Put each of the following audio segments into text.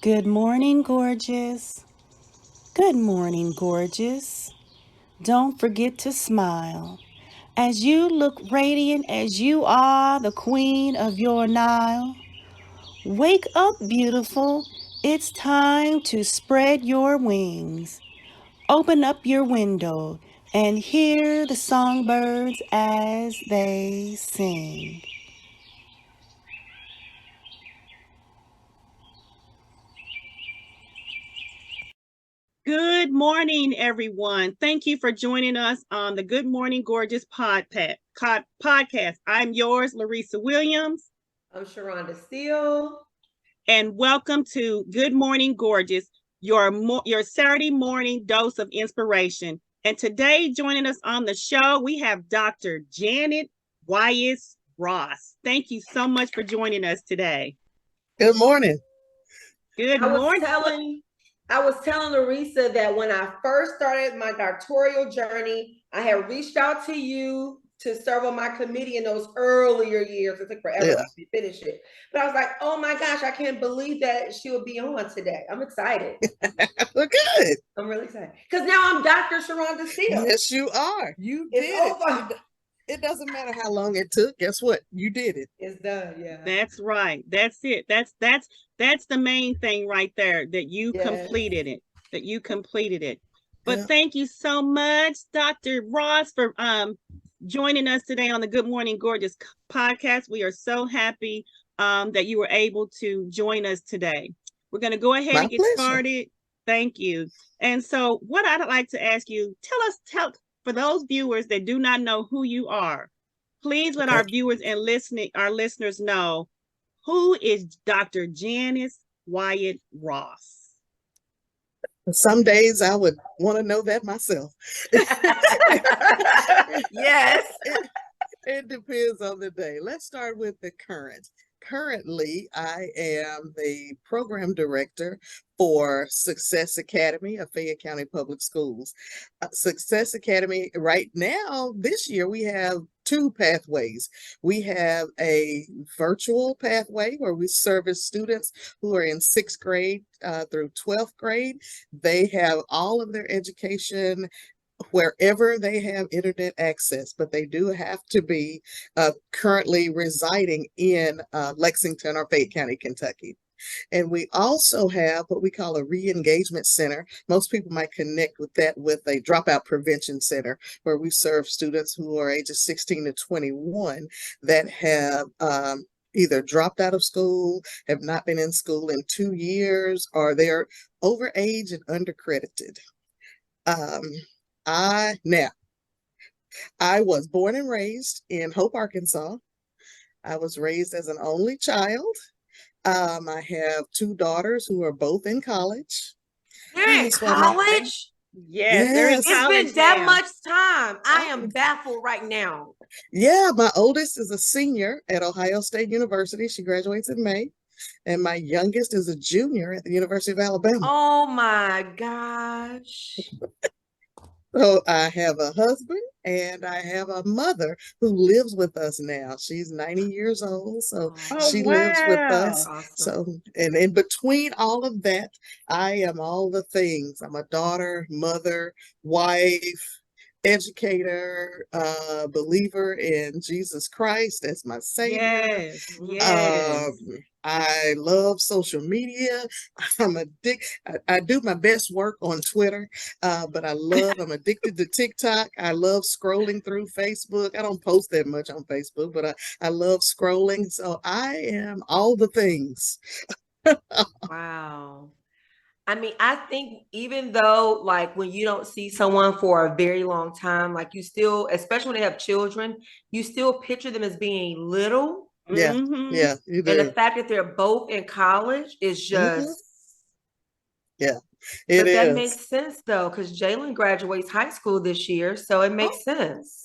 Good morning, gorgeous. Good morning, gorgeous. Don't forget to smile. As you look radiant as you are the queen of your Nile, wake up, beautiful. It's time to spread your wings. Open up your window and hear the songbirds as they sing. Good morning, everyone. Thank you for joining us on the Good Morning Gorgeous podcast. I'm yours, Larissa Williams, I'm Sharonda Steele. and welcome to Good Morning Gorgeous, your Saturday morning dose of inspiration. And today, joining us on the show, we have Dr. Janice Wyatt-Ross. Thank you so much for joining us today. Good morning. Good I was morning. telling I was telling Larissa that when I first started my doctoral journey, I had reached out to you to serve on my committee in those earlier years. It took forever to finish it. But I was like, oh my gosh, I can't believe that she will be on today. I'm excited. Well, good. I'm really excited. Because now I'm Dr. Sharonda Steele. Yes, you are. You did it. It doesn't matter how long it took. Guess what? You did it. It's done. Yeah. That's right. That's it. That's the main thing right there, that you completed it. That you completed it. But thank you so much, Dr. Ross, for joining us today on the Good Morning Gorgeous podcast. We are so happy that you were able to join us today. We're going to go ahead and get started. Thank you. And so what I'd like to ask you, tell for those viewers that do not know who you are, please let our viewers and our listeners know, who is Dr. Janice Wyatt-Ross? Some days I would want to know that myself. Yes. It depends on the day. Let's start with the current. Currently, I am the program director for Success Academy of Fayette County Public Schools. Success Academy, right now, this year, we have two pathways. We have a virtual pathway where we service students who are in 6th grade through 12th grade. They have all of their education wherever they have internet access, but they do have to be currently residing in Lexington or Fayette County, Kentucky. And we also have what we call a re-engagement center. Most people might connect with that with a dropout prevention center, where we serve students who are ages 16 to 21 that have either dropped out of school, have not been in school in 2 years, or they're over age and undercredited. I was born and raised in Hope, Arkansas. I was raised as an only child. I have 2 daughters who are both in college. They're in college? Yes, they're in college. It's been that much time. I am baffled right now. Yeah, my oldest is a senior at Ohio State University. She graduates in May. And my youngest is a junior at the University of Alabama. Oh my gosh. So I have a husband and I have a mother who lives with us now. She's 90 years old, so she lives with us. Awesome. So, and in between all of that, I am all the things. I'm a daughter, mother, wife, educator, believer in Jesus Christ as my Savior. Yes. I love social media. I'm addicted. I do my best work on Twitter, but I'm addicted to TikTok. I love scrolling through Facebook. I don't post that much on Facebook, but I love scrolling. So I am all the things. Wow. I mean, I think even though, like, when you don't see someone for a very long time, like, you still, especially when they have children, you still picture them as being little. Yeah, yeah, you do. And the fact that they're both in college is just, yeah, it is. That makes sense though, because Jalen graduates high school this year, so it makes sense.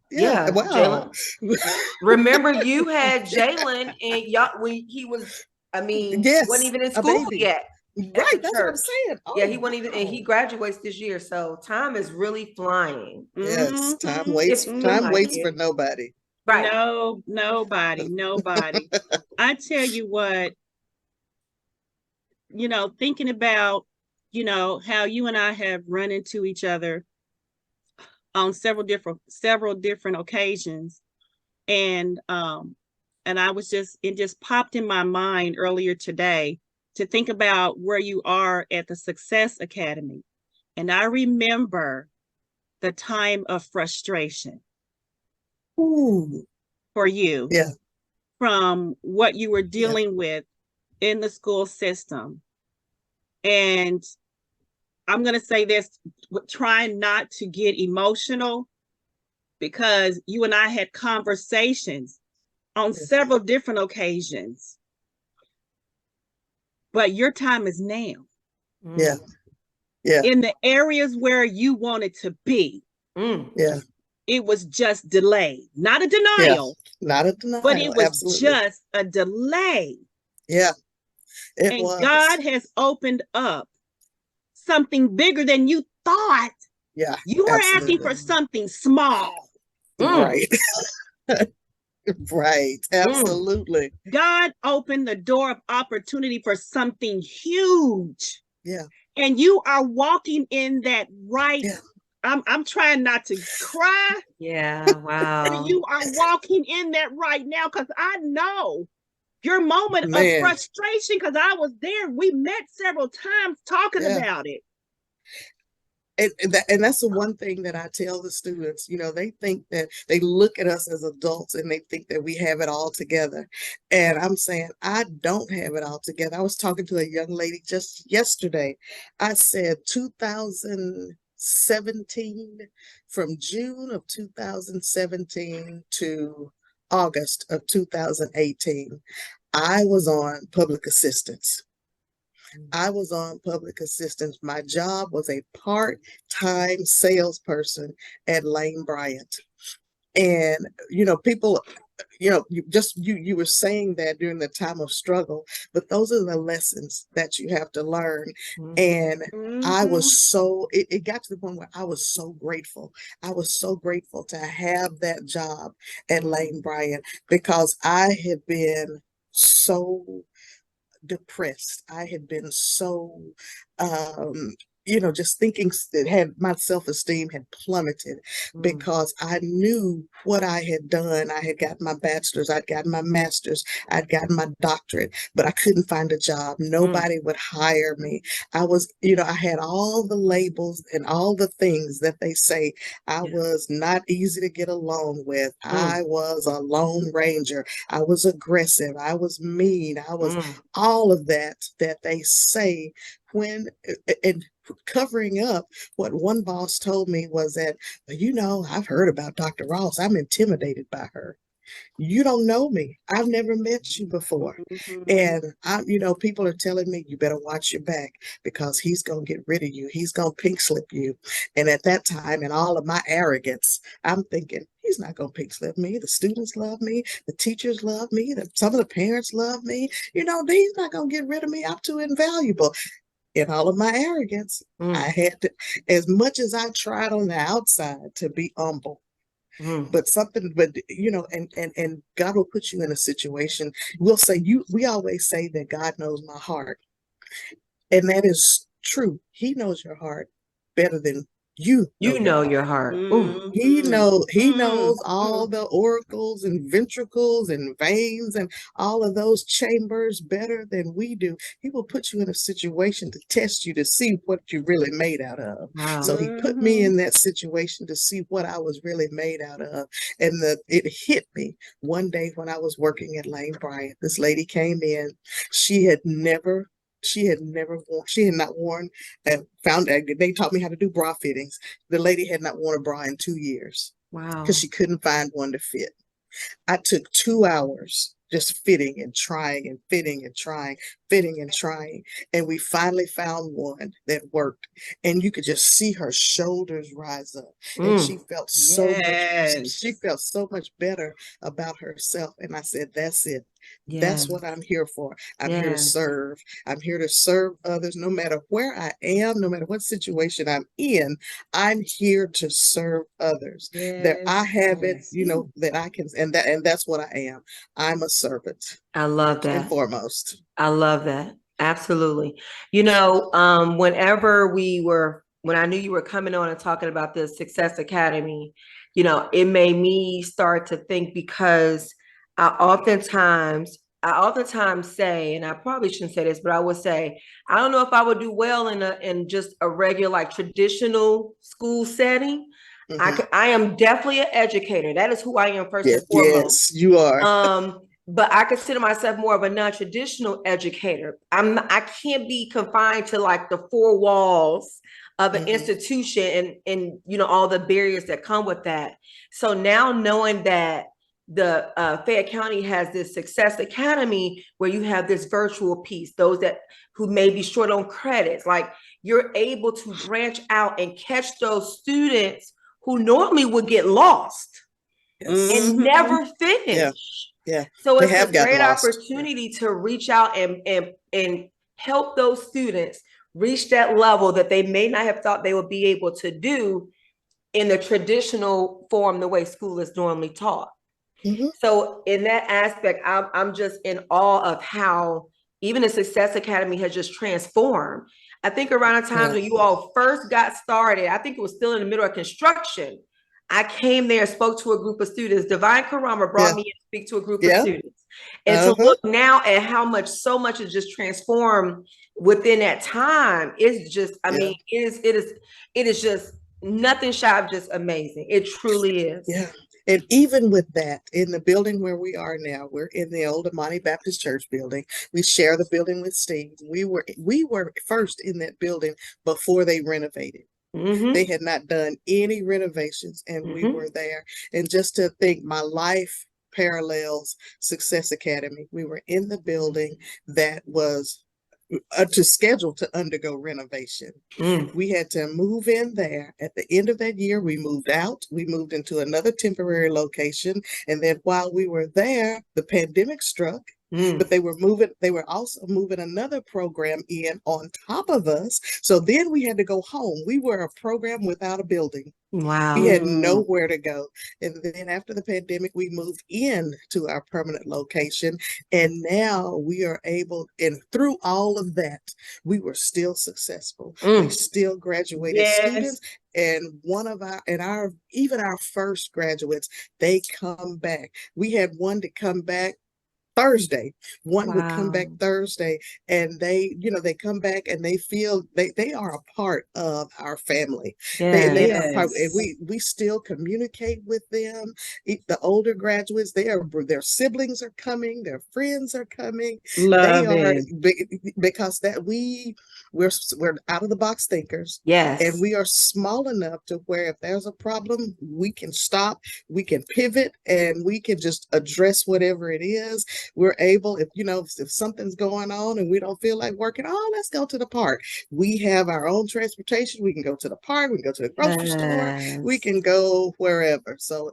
Yeah. Wow. Jalen. Remember, you had Jalen and y'all when he was, wasn't even in school yet. Right, that's what I'm saying. Oh, yeah, he wasn't even, and he graduates this year, so time is really flying. Yes, time waits for nobody. Right. No, nobody. I tell you what, thinking about, how you and I have run into each other on several different occasions. And I was it just popped in my mind earlier today to think about where you are at the Success Academy. And I remember the time of frustration. Ooh. For you. Yeah. From what you were dealing with in the school system. And I'm going to say this, trying not to get emotional, because you and I had conversations on several different occasions. But your time is now. Yeah. Yeah. In the areas where you wanted to be. Yeah. It was just delay, not a denial. Yeah. Not a denial, but it was absolutely. Just a delay. Yeah. And God has opened up something bigger than you thought. Yeah. You were asking for something small. Right. Right. Absolutely. God opened the door of opportunity for something huge. Yeah. And you are walking in that right. Yeah. I'm trying not to cry. Yeah. Wow. You are walking in that right now, because I know your moment of frustration, because I was there. We met several times talking about it. And that's the one thing that I tell the students. They think that they look at us as adults and they think that we have it all together. And I'm saying, I don't have it all together. I was talking to a young lady just yesterday. I said 2017, from June of 2017 to August of 2018, I was on public assistance. I was on public assistance. My job was a part-time salesperson at Lane Bryant. And, people, you were saying that during the time of struggle, but those are the lessons that you have to learn. And I was it got to the point where I was so grateful. I was so grateful to have that job at Lane Bryant, because I had been so depressed. I had been so just thinking that had my self-esteem had plummeted, because I knew what I had done. I had gotten my bachelor's, I'd gotten my master's, I'd gotten my doctorate, but I couldn't find a job. Nobody would hire me. I was, I had all the labels and all the things that they say. I was not easy to get along with. I was a lone ranger. I was aggressive. I was mean. I was all of that they say. And covering up, what one boss told me was that, I've heard about Dr. Ross. I'm intimidated by her. You don't know me. I've never met you before. And people are telling me, you better watch your back, because he's going to get rid of you. He's going to pink slip you. And at that time, in all of my arrogance, I'm thinking, he's not going to pink slip me. The students love me. The teachers love me. Some of the parents love me. He's not going to get rid of me. I'm too invaluable. In all of my arrogance, I had to, as much as I tried on the outside to be humble, and God will put you in a situation. We always say that God knows my heart. And that is true. He knows your heart better than you know your heart. He knows all the oracles and ventricles and veins and all of those chambers better than we do. He will put you in a situation to test you, to see what you're really made out of. Wow. So he put me in that situation to see what I was really made out of. And it hit me one day when I was working at Lane Bryant. This lady came in. She had not worn, they taught me how to do bra fittings. The lady had not worn a bra in 2 years. Wow. Because she couldn't find one to fit. I took 2 hours just fitting and trying and fitting and trying, fitting and trying. And we finally found one that worked. And you could just see her shoulders rise up. And she felt so much better about herself. And I said, that's it. Yes. That's what I'm here for. I'm here to serve. I'm here to serve others, no matter where I am, no matter what situation I'm in. I'm here to serve others. That I have it, that I can, and that's what I am. I'm a servant. I love that. And foremost. I love that. Absolutely. When I knew you were coming on and talking about the Success Academy, it made me start to think, because I oftentimes say, and I probably shouldn't say this, but I would say, I don't know if I would do well in just a regular, like, traditional school setting. I am definitely an educator. That is who I am first and foremost. Yes, you are. But I consider myself more of a non-traditional educator. I can't be confined to like the four walls of an institution and all the barriers that come with that. So now, knowing that the Fayette County has this Success Academy where you have this virtual piece, those who may be short on credits, like, you're able to branch out and catch those students who normally would get lost and never finish. Yeah. So it's a great opportunity to reach out and help those students reach that level that they may not have thought they would be able to do in the traditional form, the way school is normally taught. So in that aspect, I'm just in awe of how even the Success Academy has just transformed. I think around the time when you all first got started, I think it was still in the middle of construction. I came there, spoke to a group of students. Divine Karama brought me in to speak to a group of students. And to look now at how so much has just transformed within that time, is just, I mean, it is just nothing shy of just amazing. It truly is. Yeah. And even with that, in the building where we are now, we're in the old Amani Baptist Church building. We share the building with Steve. We were first in that building before they renovated. They had not done any renovations, and we were there. And just to think, my life parallels Success Academy. We were in the building that was scheduled to undergo renovation. We had to move in there. At the end of that year, we moved out. We moved into another temporary location. And then while we were there, the pandemic struck. But they were also moving another program in on top of us. So then we had to go home. We were a program without a building. Wow. We had nowhere to go. And then after the pandemic, we moved in to our permanent location. And now we are able, and through all of that, we were still successful. We still graduated students. And even our first graduates, they come back. We had one to come back Thursday. One would come back Thursday, and they come back and they feel they are a part of our family. They are part, and we still communicate with them. The older graduates, their siblings are coming, their friends are coming. Because that we're out of the box thinkers. And we are small enough to where if there's a problem, we can stop, we can pivot, and we can just address whatever it is. We're able, if something's going on and we don't feel like working, let's go to the park. We have our own transportation. We can go to the park. We can go to the grocery store. We can go wherever. So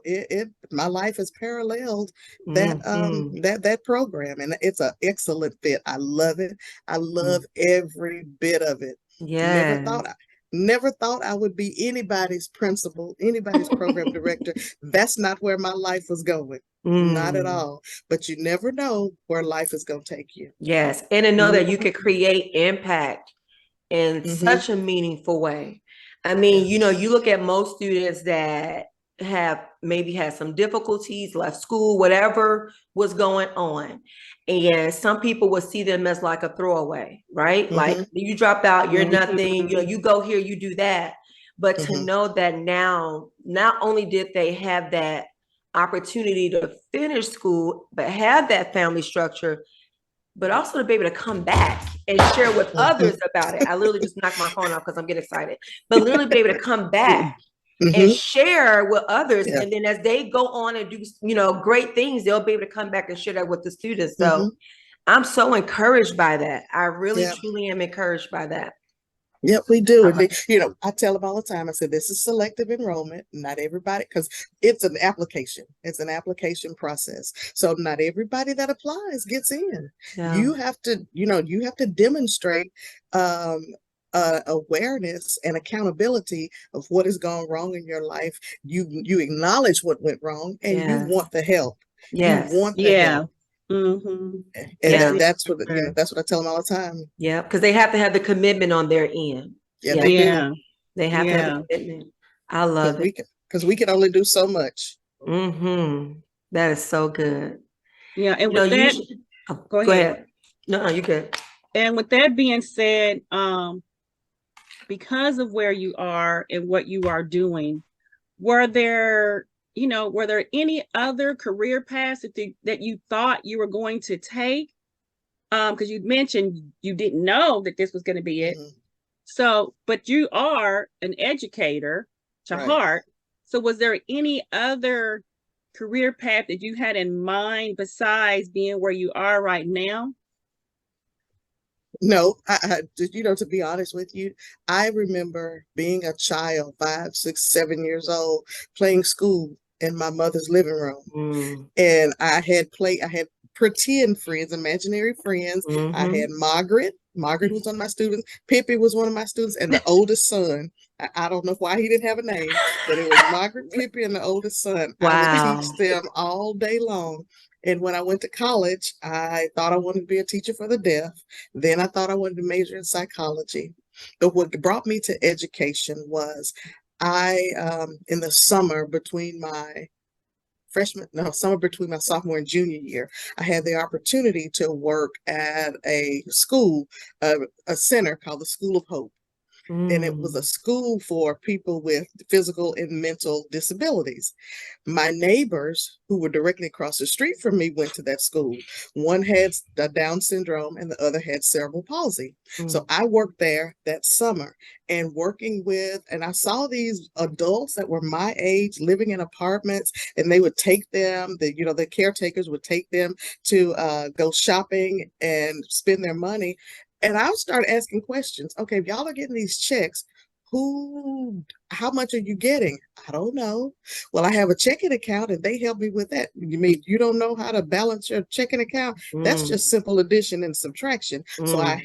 my life has paralleled that program, and it's an excellent fit. I love it. I love every bit of it. Never thought I would be anybody's principal, anybody's program director. That's not where my life was going. Not at all. But you never know where life is going to take you. Yes. And to know that you could create impact in such a meaningful way. I mean, you look at most students that have maybe had some difficulties, left school, whatever was going on. And some people would see them as like a throwaway, right? Like, you dropped out, you're nothing, you go here, you do that. But to know that now, not only did they have that opportunity to finish school, but have that family structure, but also to be able to come back and share with others about it. I literally just knocked my phone off because I'm getting excited, but literally be able to come back and share with others. And then as they go on and do, great things, they'll be able to come back and share that with the students. So I'm so encouraged by that. I really, truly am encouraged by that. Yep, we do. And I tell them all the time, I said, this is selective enrollment. Not everybody, because it's an application. It's an application process. So not everybody that applies gets in. You have to demonstrate awareness and accountability of what has gone wrong in your life. You acknowledge what went wrong, and you want the help. You want the help. Mm-hmm. And that's what, that's what I tell them all the time. Yeah, because they have to have the commitment on their end. Yeah, they do. They have to have the commitment. I love it. Because we can only do so much. Mm-hmm. That is so good. Yeah, and with that, go ahead. No, you good. And with that being said, because of where you are and what you are doing, were there any other career paths that you thought you were going to take? Because you mentioned you didn't know that this was going to be it. Mm-hmm. So, but you are an educator to heart. So was there any other career path that you had in mind besides being where you are right now? No, I to be honest with you, I remember being a child, 5, 6, 7 years old, playing school in my mother's living room. Mm. And I had pretend friends, imaginary friends. Mm-hmm. I had Margaret was one of my students. Pippi was one of my students. And the oldest son, I don't know why he didn't have a name, but it was Margaret, Pippi, and the oldest son. Wow. I would teach them all day long. And when I went to college, I thought I wanted to be a teacher for the deaf. Then I thought I wanted to major in psychology. But what brought me to education was in the summer between my sophomore and junior year, I had the opportunity to work at a school, a center called the School of Hope. And it was a school for people with physical and mental disabilities. My neighbors, who were directly across the street from me, went to that school. One had Down syndrome and the other had cerebral palsy. So I worked there that summer and I saw these adults that were my age living in apartments, and they would take them, the caretakers would take them to go shopping and spend their money. And I started asking questions. Okay, if y'all are getting these checks, how much are you getting? I don't know. Well, I have a checking account and they help me with that. You mean you don't know how to balance your checking account? That's just simple addition and subtraction. So I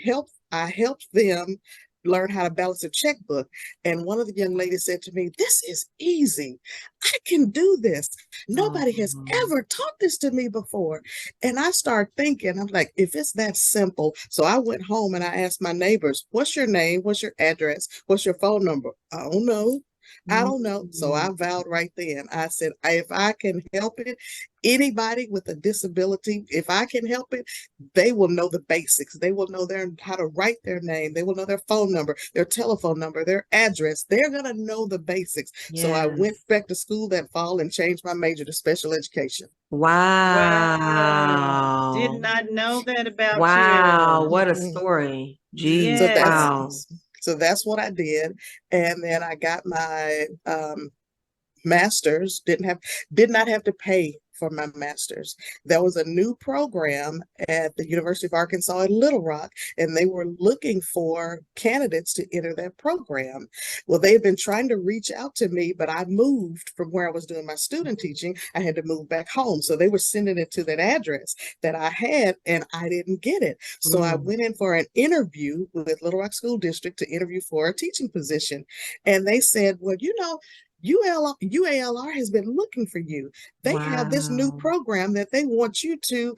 helped them learn how to balance a checkbook. And one of the young ladies said to me, "This is easy. I can do this. Nobody has ever taught this to me before." And I started thinking, I'm like, if it's that simple. So I went home and I asked my neighbors, "What's your name? What's your address? What's your phone number?" "I don't know. I don't know." So I vowed right then. I said, if I can help it, anybody with a disability, if I can help it, they will know the basics. They will know how to write their name. They will know their phone number, their telephone number, their address. They're going to know the basics. Yes. So I went back to school that fall and changed my major to special education. Wow. Did not know that about you. Wow. What a story. Geez. Yes. So that's what I did. And then I got my master's, did not have to pay for my master's. There was a new program at the University of Arkansas in Little Rock, and they were looking for candidates to enter that program. Well, they've been trying to reach out to me, but I moved from where I was doing my student teaching. I had to move back home. So they were sending it to that address that I had, and I didn't get it. So I went in for an interview with Little Rock School District to interview for a teaching position. And they said, "Well, UALR has been looking for you. They have this new program that they want you to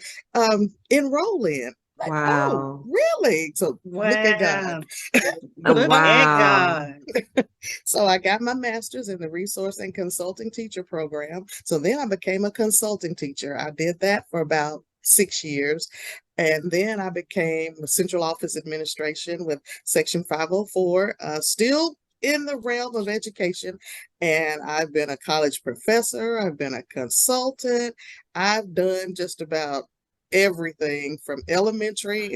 enroll in." Like, wow. Oh, really? So look at God. Look at God. So I got my master's in the resource and consulting teacher program. So then I became a consulting teacher. I did that for about 6 years. And then I became a central office administration with Section 504, still in the realm of education. And I've been a college professor. I've been a consultant. I've done just about everything from elementary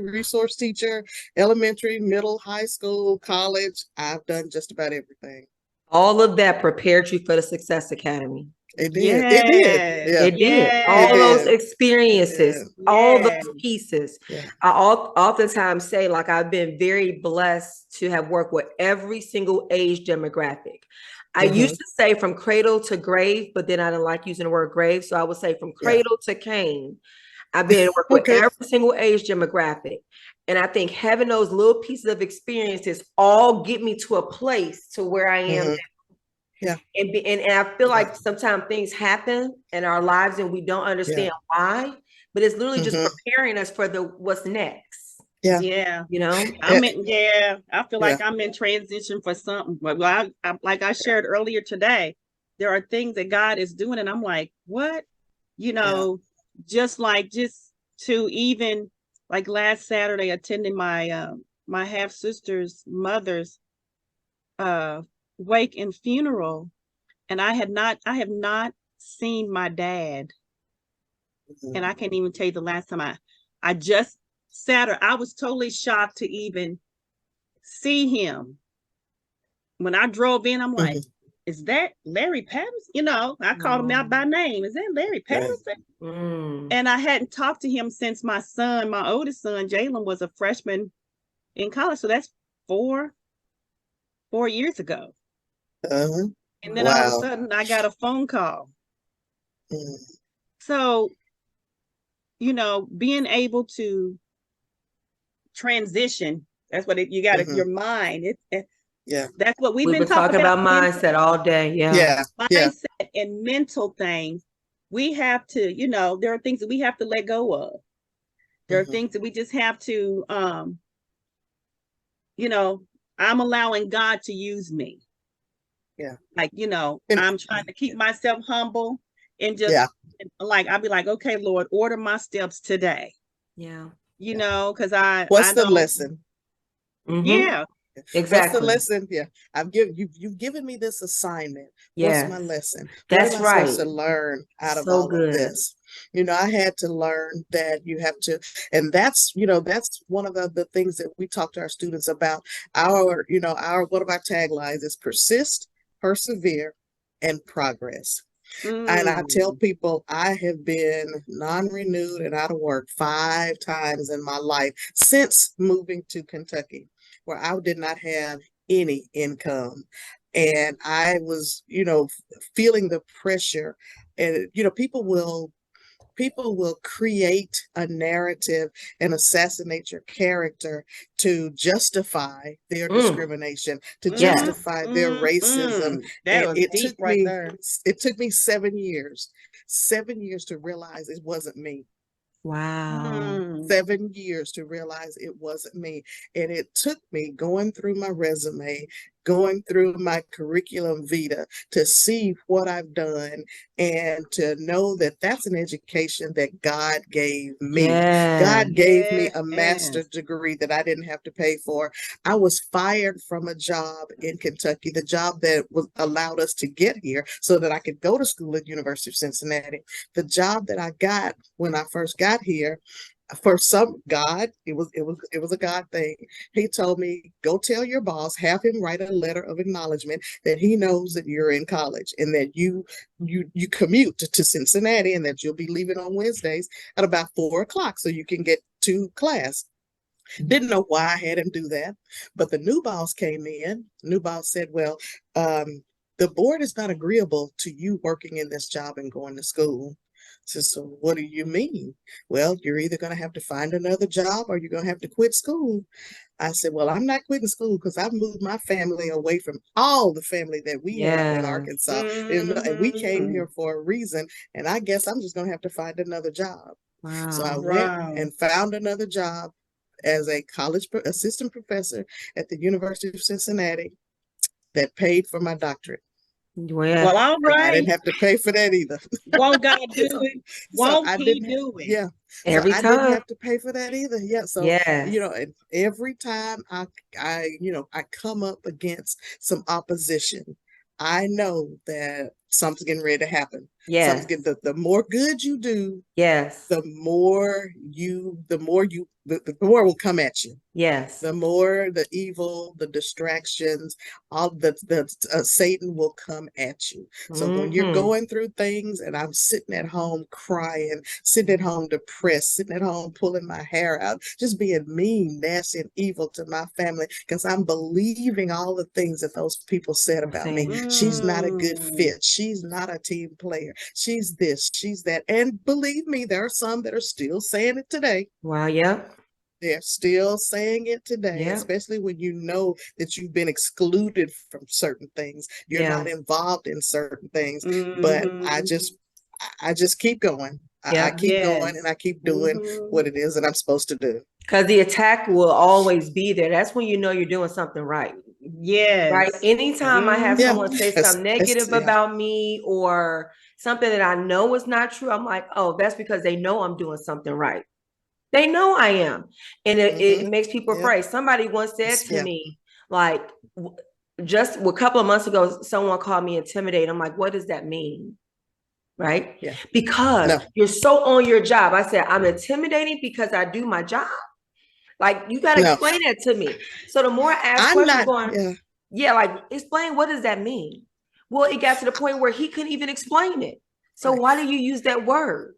resource teacher, elementary, middle, high school, college. I've done just about everything. All of that prepared you for the Success Academy. It did. Yes. It did. Yeah. It did. Yes. All those experiences, all those pieces. Yeah. I oftentimes say, like, I've been very blessed to have worked with every single age demographic. I used to say from cradle to grave, but then I didn't like using the word grave. So I would say from cradle to cane. I've been working with every single age demographic. And I think having those little pieces of experiences all get me to a place to where I am now. Yeah. And I feel like sometimes things happen in our lives and we don't understand why, but it's literally just Mhm. preparing us for the what's next. Yeah. Yeah. You know, I feel like I'm in transition for something. Well, I like I shared earlier today, there are things that God is doing, and I'm like, what? You know, just to even like last Saturday, attending my my half sister's mother's wake and funeral, and I have not seen my dad, and I can't even tell you the last time I just Saturday, I was totally shocked to even see him. When I drove in, I'm like, is that Larry Patterson? You know, I called him out by name. Is that Larry Patterson? And I hadn't talked to him since my oldest son, Jalen, was a freshman in college. So that's 4 years ago. And then all of a sudden I got a phone call. So, you know, being able to transition, that's what you got your mind. That's what we've been talking about mindset all day. Mindset and mental things. We have to, you know, there are things that we have to let go of. There are things that we just have to, you know, I'm allowing God to use me. Like, you know, I'm trying to keep myself humble and just like, I'll be like, okay, Lord, order my steps today. You know, because What's the lesson? Yeah. Exactly. What's the lesson? You've given me this assignment. What's my lesson? That's what am I supposed to learn out of all of this? You know, I had to learn that you have to, and that's, you know, that's one of the things that we talk to our students about. One of our taglines is persist, persevere, and progress. And I tell people I have been non-renewed and out of work 5 times in my life since moving to Kentucky, where I did not have any income. And I was, you know, feeling the pressure. And, you know, people will create a narrative and assassinate your character to justify their discrimination, to justify their racism. That was deep right there. It took me 7 years to realize it wasn't me. Wow. 7 years to realize it wasn't me. And it took me going through my resume, going through my curriculum vitae to see what I've done and to know that that's an education that God gave me. God gave me a master's degree that I didn't have to pay for. I was fired from a job in Kentucky, the job that allowed us to get here so that I could go to school at University of Cincinnati. The job that I got when I first got here, for some God, it was a God thing. He told me, go tell your boss, have him write a letter of acknowledgement that he knows that you're in college and that you commute to Cincinnati and that you'll be leaving on Wednesdays at about 4 o'clock so you can get to class. Didn't know why I had him do that, but the new boss came in. New boss said, well, the board is not agreeable to you working in this job and going to school. So what do you mean? Well, you're either going to have to find another job or you're going to have to quit school. I said, well, I'm not quitting school because I've moved my family away from all the family that we have in Arkansas. And we came here for a reason. And I guess I'm just going to have to find another job. So I went and found another job as a college assistant professor at the University of Cincinnati that paid for my doctorate. Well, all right. I didn't have to pay for that either. Won't God do it? Won't He do it? Yeah. Every time. I didn't have to pay for that either. Yeah. So, you know, every time I come up against some opposition, I know that something's getting ready to happen. Yes. The more good you do, the more will come at you. Yes. The more the evil, the distractions, all Satan will come at you. So when you're going through things and I'm sitting at home crying, sitting at home depressed, sitting at home pulling my hair out, just being mean, nasty, and evil to my family because I'm believing all the things that those people said about me. She's not a good fit. She's not a team player. She's this, she's that. And believe me, there are some that are still saying it today. Wow. Yeah. They're still saying it today, especially when you know that you've been excluded from certain things. You're not involved in certain things. But I just keep going. I keep going Yes. and I keep doing what it is that I'm supposed to do. Because the attack will always be there. That's when you know you're doing something right. Yes. Right. Anytime I have someone say something negative yeah. about me or something that I know is not true, I'm like, oh, that's because they know I'm doing something right. They know I am. And it makes people afraid. Somebody once said to me, like, just a couple of months ago, someone called me intimidated. I'm like, what does that mean? Right? Yeah. Because you're so on your job. I said, I'm intimidating because I do my job. Like, you got to explain that to me. So the more I ask questions going, like, explain, what does that mean? Well, it got to the point where he couldn't even explain it. So why do you use that word?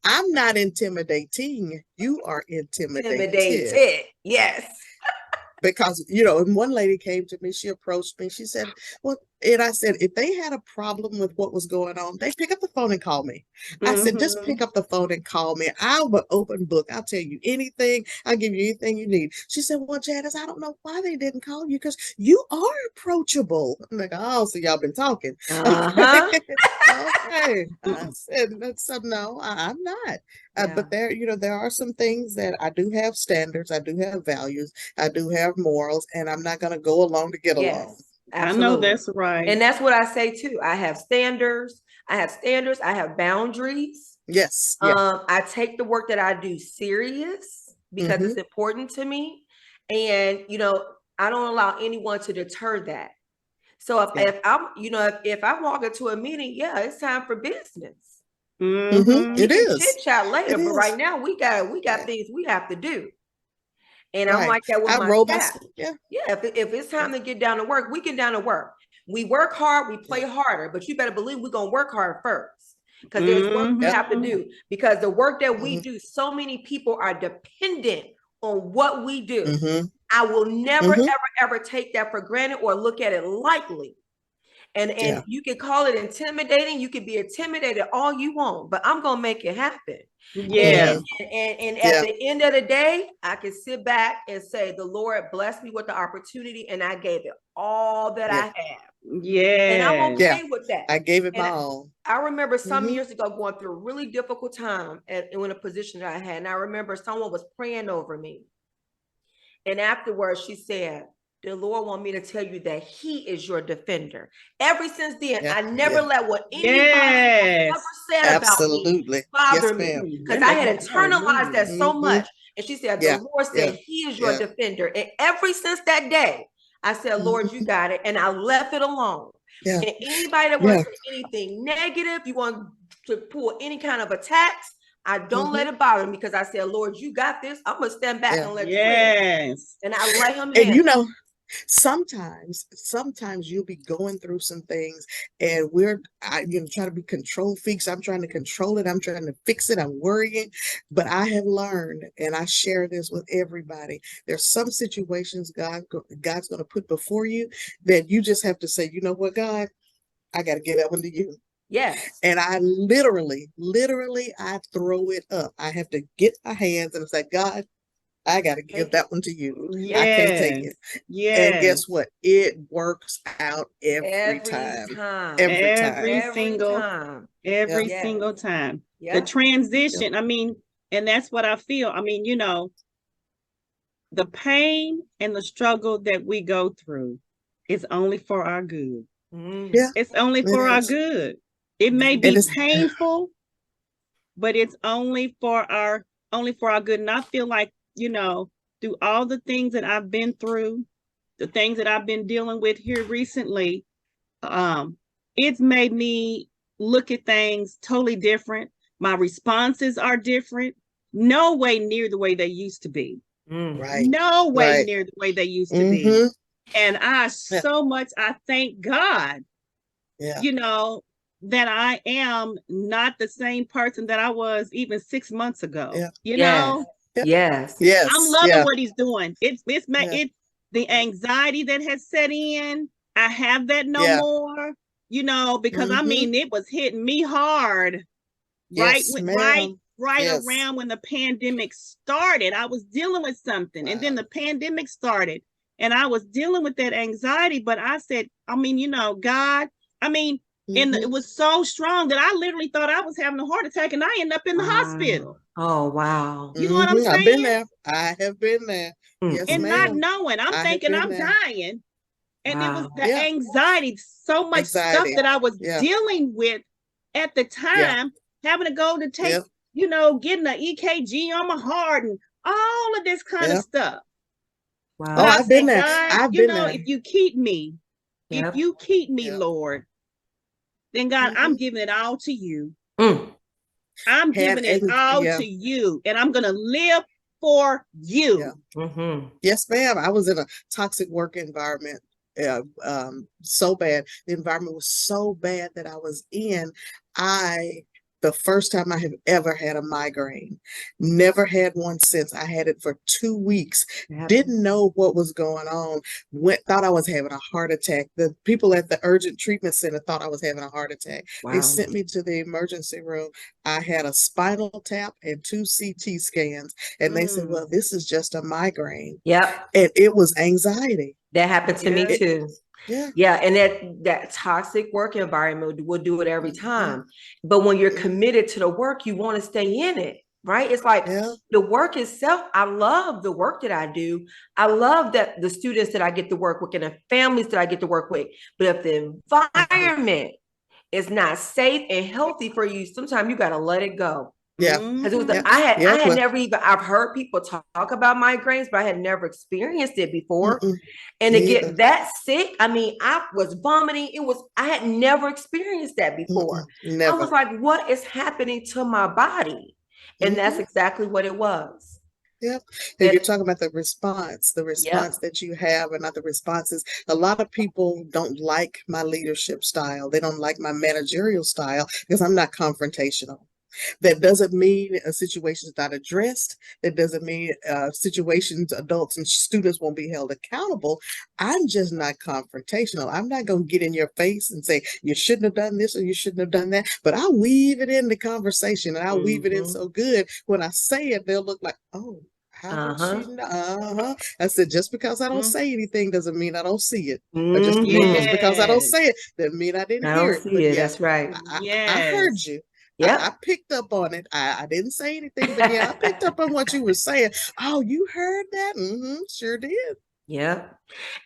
I'm not intimidating. You are intimidated. Yes. Because, and one lady came to me, she approached me, she said, well, and I said, if they had a problem with what was going on, they pick up the phone and call me. I said, just pick up the phone and call me. I'm an open book. I'll tell you anything. I'll give you anything you need. She said, well, Janice, I don't know why they didn't call you because you are approachable. I'm like, oh, so y'all been talking. Okay. I said, so no, I'm not. But there are some things that I do have standards. I do have values. I do have morals, and I'm not going to go along to get along. Absolutely. I know that's right. And that's what I say too. I have standards. I have boundaries. Yes. I take the work that I do serious because it's important to me. And, I don't allow anyone to deter that. So if I walk into a meeting, it's time for business. We can chit chat later, but right now we got things we have to do. And I'm like that with my staff. If it's time to get down to work, we get down to work. We work hard, we play harder, but you better believe we're gonna work hard first. Because there's work we have to do. Because the work that we do, so many people are dependent on what we do. I will never, ever take that for granted or look at it lightly. And you can call it intimidating. You can be intimidated all you want, but I'm going to make it happen. Yeah. And at the end of the day, I can sit back and say, the Lord blessed me with the opportunity and I gave it all that I have. Yeah. And I'm okay with that. I gave it my all. I remember some years ago going through a really difficult time in a position that I had. And I remember someone was praying over me. And afterwards, she said, the Lord want me to tell you that he is your defender. Ever since then, I never let what anybody ever said about me bother me. Because I had internalized that so much. And she said, the Lord said he is your defender. And ever since that day, I said, Lord, you got it. And I left it alone. And anybody that wants to say anything negative, you want to pull any kind of attacks, I don't let it bother me because I said, Lord, you got this. I'm going to stand back and let you in. And I let him in. And sometimes you'll be going through some things and trying to be control freaks. I'm trying to control it. I'm trying to fix it. I'm worrying. But I have learned, and I share this with everybody, there's some situations God's going to put before you that you just have to say, you know what, God, I got to give that one to you. Yes. And I literally, I throw it up. I have to get my hands and say, God, I got to give that one to you. Yes. I can't take it. Yes. And guess what? It works out every time. Every single time. The transition, I mean, and that's what I feel. I mean, the pain and the struggle that we go through is only for our good. It's only for our good. It may be painful, but it's only for our good. And I feel like, through all the things that I've been through, the things that I've been dealing with here recently, it's made me look at things totally different. My responses are different. No way near the way they used to be. No way near the way they used to be. And I thank God, that I am not the same person that I was even 6 months ago. Yes. I'm loving what he's doing. It's the anxiety that has set in. I have that no more, because I mean, it was hitting me hard. Right around when the pandemic started. I was dealing with something and then the pandemic started and I was dealing with that anxiety. But I said, God, And it was so strong that I literally thought I was having a heart attack, and I ended up in the hospital. Oh, wow. You know what I'm saying? I've been there. I have been there. Yes, And ma'am. not knowing, I'm thinking I'm dying. And it was the anxiety, so much stuff that I was dealing with at the time, having to go to take, you know, getting an EKG on my heart and all of this kind of stuff. Wow. Oh, I've been there. God, you know, if you keep me, if you keep me, Lord, then God, I'm giving it all to you. I'm giving it all to you, and I'm going to live for you. Yes, ma'am. I was in a toxic work environment. So bad. The environment was so bad that I was in. The first time I have ever had a migraine, never had one since. I had it for 2 weeks, didn't know what was going on, thought I was having a heart attack. The people at the urgent treatment center thought I was having a heart attack. They sent me to the emergency room. I had a spinal tap and 2 CT scans, and they said, well, this is just a migraine. And it was anxiety. That happened to me too. And that toxic work environment will do it every time. But when you're committed to the work, you want to stay in it, right? It's like the work itself. I love the work that I do. I love that the students that I get to work with and the families that I get to work with. But if the environment is not safe and healthy for you, sometimes you got to let it go. Because it was I had never even, I've heard people talk about migraines, but I had never experienced it before. And to get that sick, I mean, I was vomiting. I had never experienced that before. I was like, what is happening to my body? And that's exactly what it was. And you're talking about the response that you have and other responses. A lot of people don't like my leadership style. They don't like my managerial style because I'm not confrontational. That doesn't mean a situation is not addressed. That doesn't mean situations, adults and students won't be held accountable. I'm just not confrontational. I'm not going to get in your face and say, you shouldn't have done this or you shouldn't have done that. But I'll weave it in the conversation, and I'll weave it in so good. When I say it, they'll look like, oh, how did she know? I said, just because I don't say anything doesn't mean I don't see it. Or just because I don't say it doesn't mean I didn't hear it. But that's right. I heard you. I picked up on it. I didn't say anything, but I picked up on what you were saying. Oh, you heard that? Sure did.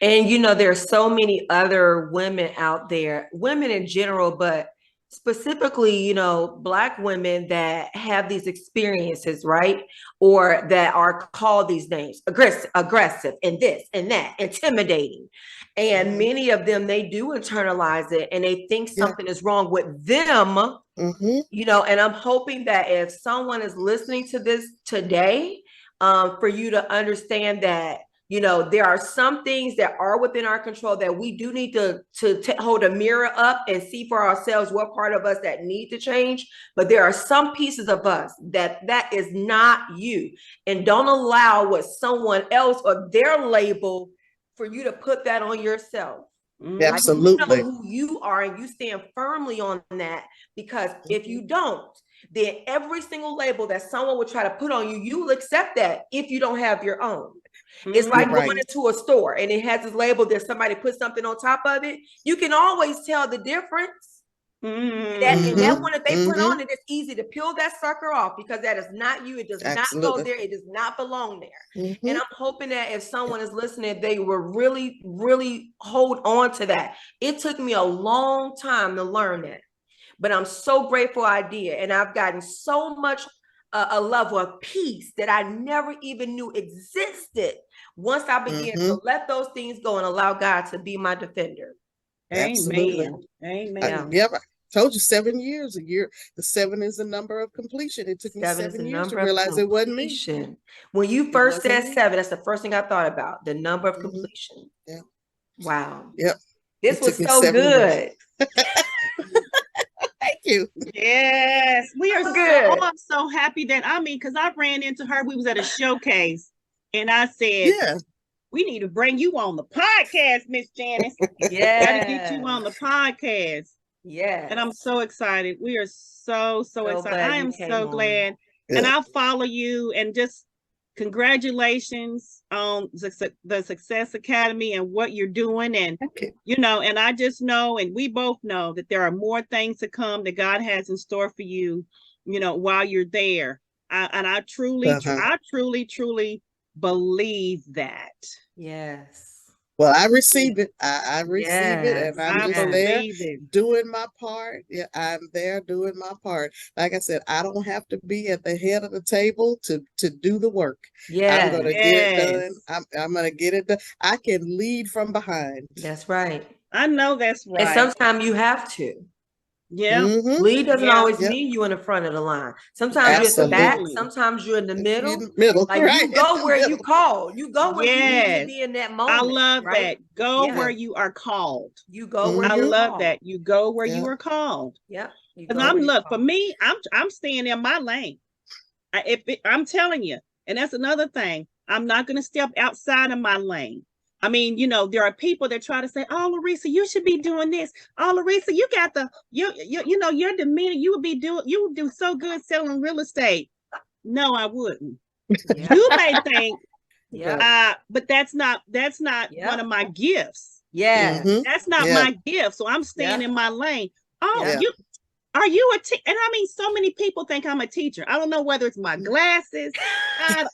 And you know, there's so many other women out there, women in general, but specifically, you know, Black women that have these experiences, right? Or that are called these names, aggressive, and this and that, intimidating. And many of them, they do internalize it and they think something is wrong with them. You know, and I'm hoping that if someone is listening to this today, for you to understand that, you know, there are some things that are within our control that we do need to hold a mirror up and see for ourselves what part of us that need to change. But there are some pieces of us that is not you. And don't allow what someone else or their label for you to put that on yourself. Absolutely. Like, you know who you are and you stand firmly on that, because if you don't, then every single label that someone would try to put on you, you will accept that if you don't have your own. It's like going into a store and it has this label that somebody put something on top of it. You can always tell the difference. And that one, if they put on it, it's easy to peel that sucker off because that is not you. It does not go there. It does not belong there. And I'm hoping that if someone is listening, they will really, really hold on to that. It took me a long time to learn that, but I'm so grateful I did. And I've gotten so much a level of peace that I never even knew existed once I began to let those things go and allow God to be my defender. Absolutely. Amen. I told you 7 years a year. The 7 is the number of completion. It took me 7 years to realize it wasn't me. When you first said 7, that's the first thing I thought about, the number of completion. Wow. This was so good. Thank you. Yes, we are good. I'm so happy that, because I ran into her. We was at a showcase and I said, we need to bring you on the podcast, Miss Janice. Got to get you on the podcast. And I'm so excited. We are so excited. I am so glad. And I'll follow you and just congratulations on the Success Academy and what you're doing. And, and I just know, and we both know that there are more things to come that God has in store for you, while you're there. I truly believe that. Yes. Well, I receive it. I receive it, and I'm just there doing my part. Yeah, I'm there doing my part. Like I said, I don't have to be at the head of the table to do the work. Yeah, I'm gonna get it done. I'm gonna get it done. I can lead from behind. That's right. I know that's right. And sometimes you have to. Yeah. Lead doesn't always mean you in the front of the line. Sometimes you're at the back. Sometimes you're in the middle. Like you go where you call. You go where you need to be in that moment. I love that. Go where you are called. You go where I love that. You go where you are called. Yeah. And for me, I'm staying in my lane. I'm telling you, and that's another thing. I'm not gonna step outside of my lane. I mean, there are people that try to say, "Oh, Larissa, you should be doing this. Oh, Larissa, you got your demeanor. You would do so good selling real estate." No, I wouldn't. Yeah. You may think, but that's not one of my gifts. Yeah, that's not my gift. So I'm staying in my lane. Oh, are you a teacher? And I mean, so many people think I'm a teacher. I don't know whether it's my glasses,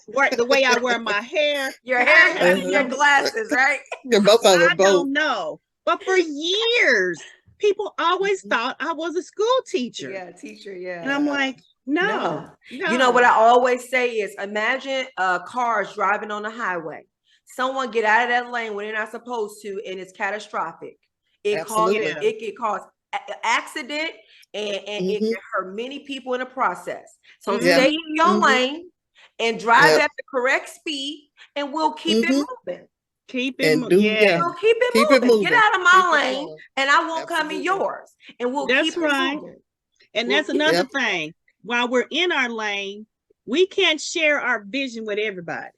the way I wear my hair. Your hair, your glasses, right? You're both of them. I don't know. But for years, people always thought I was a school teacher. Yeah, teacher, yeah. And I'm like, no. You know what I always say is, imagine cars driving on the highway. Someone get out of that lane when they're not supposed to, and it's catastrophic. It can cause accident, and it can hurt many people in the process. So stay in your lane and drive at the correct speed, and we'll keep it moving. Keep it moving. We'll keep it moving. Get out of my lane, and I won't come in yours. And we'll keep it moving. And that's another thing. While we're in our lane, we can't share our vision with everybody.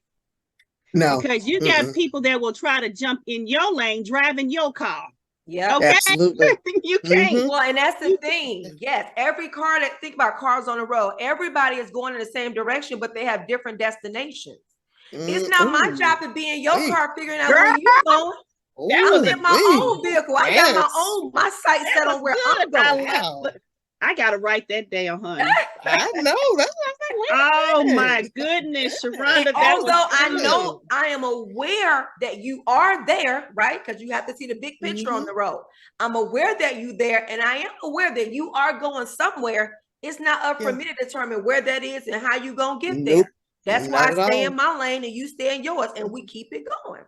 No. Because you got people that will try to jump in your lane driving your car. Yeah, okay? Absolutely. You can't. Well, and that's the thing. Yes, every car think about cars on the road. Everybody is going in the same direction, but they have different destinations. It's not my job to be in your car figuring out where you're going. I'm in my own vehicle. I got my sights set on where I'm going. I gotta write that down, honey. I know. Oh my goodness, Sharonda. Although I am aware that you are there, right? Because you have to see the big picture on the road. I'm aware that you're there, and I am aware that you are going somewhere. It's not up for me to determine where that is and how you gonna get there. That's why I stay in my lane and you stay in yours, and we keep it going.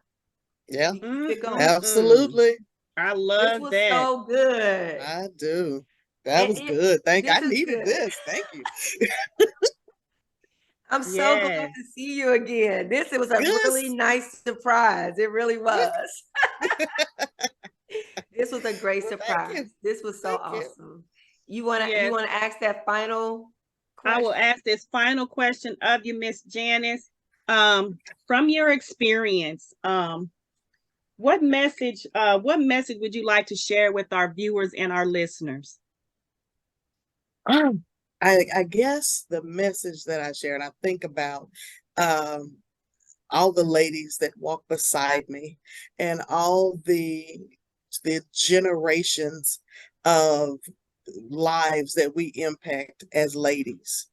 Yeah, keep it going. Absolutely. I love this was that. So good. I do. That was good. I needed this. Thank you. I'm so glad to see you again. This was a really nice surprise. It really was. This was a great surprise. This was so awesome. You want to ask that final question? I will ask this final question of you, Miss Janice. From your experience, what message would you like to share with our viewers and our listeners? I guess the message that I share, and I think about all the ladies that walk beside me and all the generations of lives that we impact as ladies.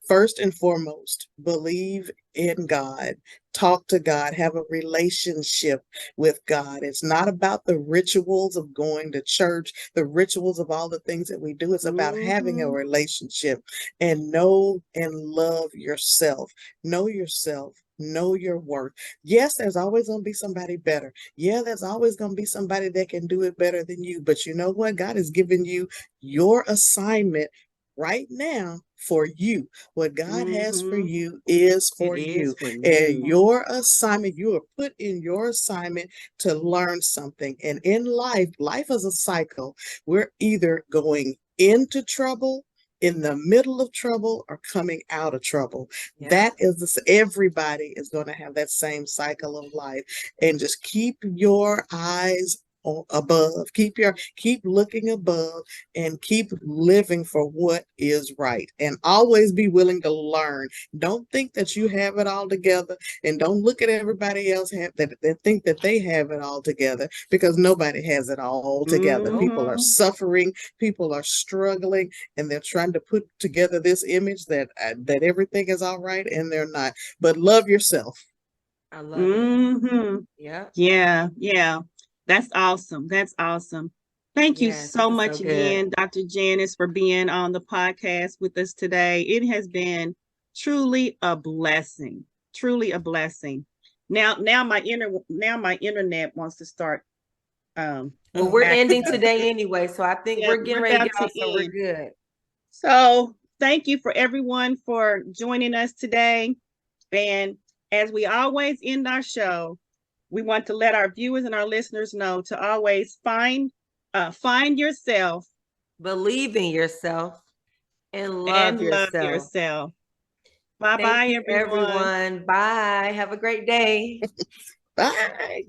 First and foremost, believe in God, talk to God, have a relationship with God. It's not about the rituals of going to church, the rituals of all the things that we do. It's about having a relationship, and know and love yourself. Know yourself. Know your worth. Yes, there's always going to be somebody better. Yeah, there's always going to be somebody that can do it better than you. But you know what? God has given you your assignment right now for you. What God has for you is for you. And your assignment, you are put in your assignment to learn something. And in life is a cycle. We're either going into trouble, in the middle of trouble, or coming out of trouble. That is everybody is going to have that same cycle of life. And just keep your eyes above. Keep looking above and keep living for what is right. And always be willing to learn. Don't think that you have it all together, and don't look at everybody else that think that they have it all together, because nobody has it all together. People are suffering, people are struggling, and they're trying to put together this image that everything is all right, and they're not. But love yourself. I love it. Yeah. That's awesome. That's awesome. Thank you so much again, Dr. Janice, for being on the podcast with us today. It has been truly a blessing. Truly a blessing. Now my internet wants to start. Well, we're ending today anyway, so I think we're getting ready to get off, so we're good. So thank you for everyone for joining us today. And as we always end our show, we want to let our viewers and our listeners know to always find yourself, believe in yourself, and love yourself. Bye-bye, everyone. Bye. Have a great day. Bye.